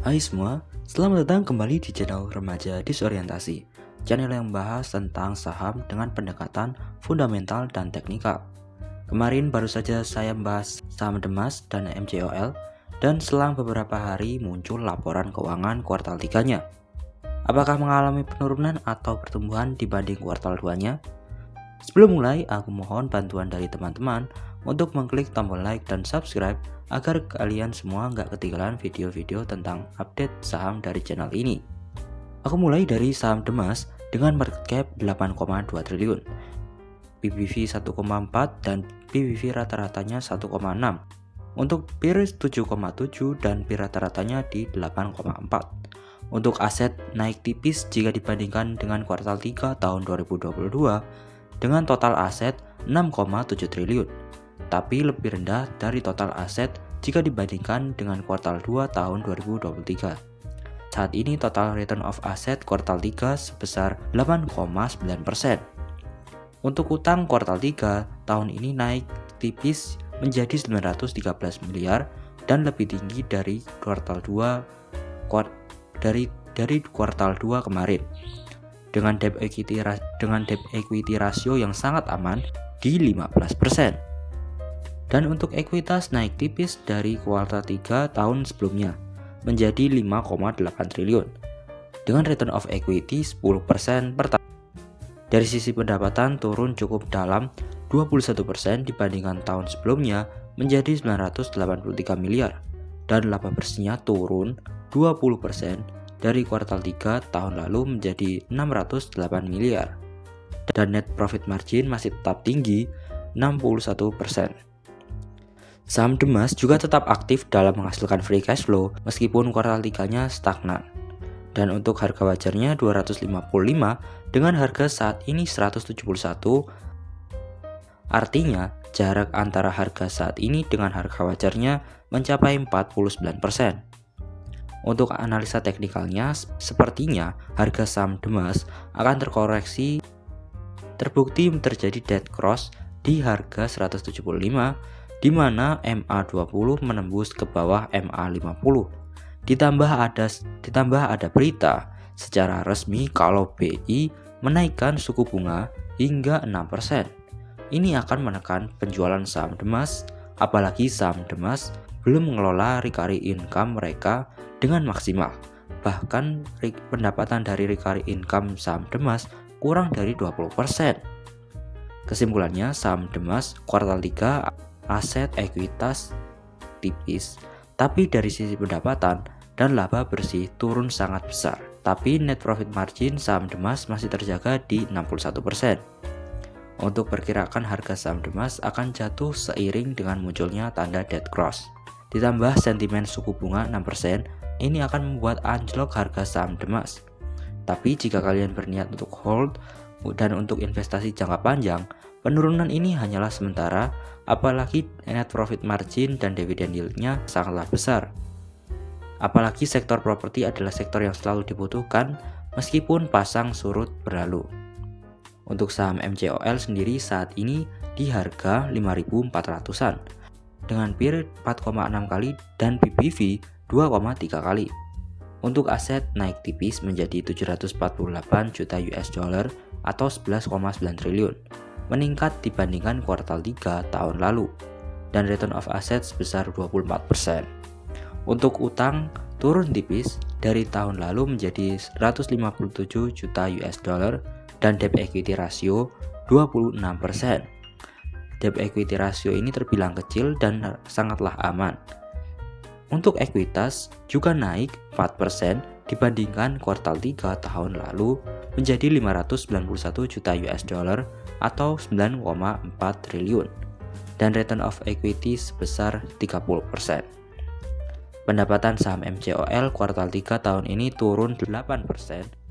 Hai semua, selamat datang kembali di channel Remaja Disorientasi, channel yang membahas tentang saham dengan pendekatan fundamental dan teknikal. Kemarin baru saja saya membahas saham Demas dan MCOL, dan selang beberapa hari muncul laporan keuangan kuartal 3-nya. Apakah mengalami penurunan atau pertumbuhan dibanding kuartal 2-nya? Sebelum mulai, aku mohon bantuan dari teman-teman untuk mengklik tombol like dan subscribe agar kalian semua nggak ketinggalan video-video tentang update saham dari channel ini. Aku mulai dari saham Demas dengan market cap 8,2 triliun, PBV 1,4 dan PBV rata-ratanya 1,6. Untuk PIR 7,7 dan PIR rata-ratanya di 8,4. Untuk aset naik tipis jika dibandingkan dengan kuartal 3 tahun 2022 dengan total aset 6,7 triliun, tapi lebih rendah dari total aset jika dibandingkan dengan kuartal 2 tahun 2023. Saat ini total return of asset kuartal 3 sebesar 8,9%. Untuk utang kuartal 3 tahun ini naik tipis menjadi 913 miliar dan lebih tinggi dari kuartal 2 dari kuartal 2 kemarin. Dengan debt equity ratio yang sangat aman di 15%. Dan untuk ekuitas naik tipis dari kuartal 3 tahun sebelumnya menjadi 5,8 triliun dengan return of equity 10% per tahun. Dari sisi pendapatan turun cukup dalam 21% dibandingkan tahun sebelumnya menjadi 983 miliar dan laba bersihnya turun 20% dari kuartal 3 tahun lalu menjadi 608 miliar dan net profit margin masih tetap tinggi 61%. Saham Demas juga tetap aktif dalam menghasilkan free cash flow meskipun kuartal 3-nya stagnan. Dan untuk harga wajarnya 255 dengan harga saat ini 171, artinya jarak antara harga saat ini dengan harga wajarnya mencapai 49%. Untuk analisa teknikalnya, sepertinya harga saham Demas akan terkoreksi. Terbukti terjadi dead cross di harga 175, di mana MA20 menembus ke bawah MA50. Ditambah ada berita secara resmi kalau BI menaikkan suku bunga hingga 6%. Ini akan menekan penjualan saham Demas, apalagi saham Demas belum mengelola recurring income mereka dengan maksimal. Bahkan pendapatan dari recurring income saham Demas kurang dari 20%. Kesimpulannya, saham Demas kuartal 3 aset ekuitas tipis, tapi dari sisi pendapatan dan laba bersih turun sangat besar. Tapi net profit margin saham Demas masih terjaga di 61%. Untuk perkirakan harga saham Demas akan jatuh seiring dengan munculnya tanda dead cross. Ditambah sentimen suku bunga 6%, ini akan membuat anjlok harga saham Demas. Tapi jika kalian berniat untuk hold dan untuk investasi jangka panjang, penurunan ini hanyalah sementara, apalagi net profit margin dan dividen yield-nya sangatlah besar. Apalagi sektor properti adalah sektor yang selalu dibutuhkan meskipun pasang surut berlalu. Untuk saham MCOL sendiri saat ini di harga 5.400-an dengan PIR 4,6 kali dan PBV 2,3 kali. Untuk aset naik tipis menjadi 748 juta US dollar atau 11,9 triliun, meningkat dibandingkan kuartal 3 tahun lalu dan return of asset sebesar 24%. Untuk utang turun tipis dari tahun lalu menjadi 157 juta US dollar dan debt equity ratio 26%. Debt equity ratio ini terbilang kecil dan sangatlah aman. Untuk ekuitas juga naik 4% dibandingkan kuartal 3 tahun lalu menjadi 591 juta US dollar atau 9,4 triliun dan return of equity sebesar 30%. Pendapatan saham MCOL kuartal 3 tahun ini turun 8%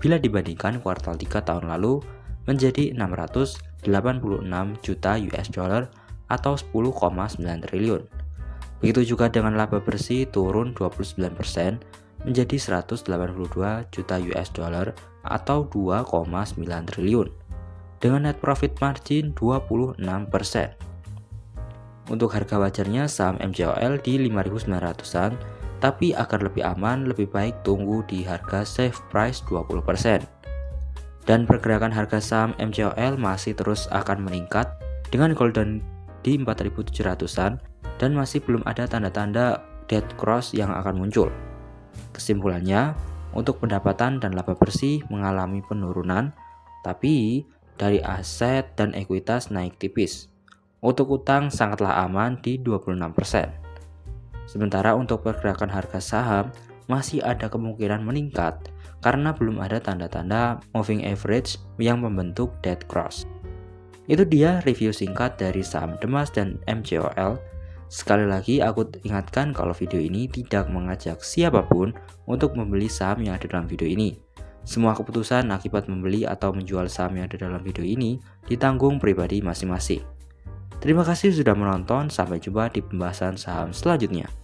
bila dibandingkan kuartal 3 tahun lalu menjadi 686 juta US dollar atau 10,9 triliun. Begitu juga dengan laba bersih turun 29% menjadi 182 juta US dollar atau 2,9 triliun dengan net profit margin 26%. Untuk harga wajarnya saham MCOL di 5.900-an Tapi agar lebih aman, lebih baik tunggu di harga safe price 20%. Dan pergerakan harga saham MCOL masih terus akan meningkat dengan golden di 4.700-an dan masih belum ada tanda-tanda dead cross yang akan muncul. Kesimpulannya, untuk pendapatan dan laba bersih mengalami penurunan, tapi dari aset dan ekuitas naik tipis. Untuk utang sangatlah aman di 26%. Sementara untuk pergerakan harga saham masih ada kemungkinan meningkat karena belum ada tanda-tanda moving average yang membentuk dead cross. Itu dia review singkat dari saham Demas dan MCOL. Sekali lagi aku ingatkan kalau video ini tidak mengajak siapapun untuk membeli saham yang ada dalam video ini. Semua keputusan akibat membeli atau menjual saham yang ada dalam video ini ditanggung pribadi masing-masing. Terima kasih sudah menonton, sampai jumpa di pembahasan saham selanjutnya.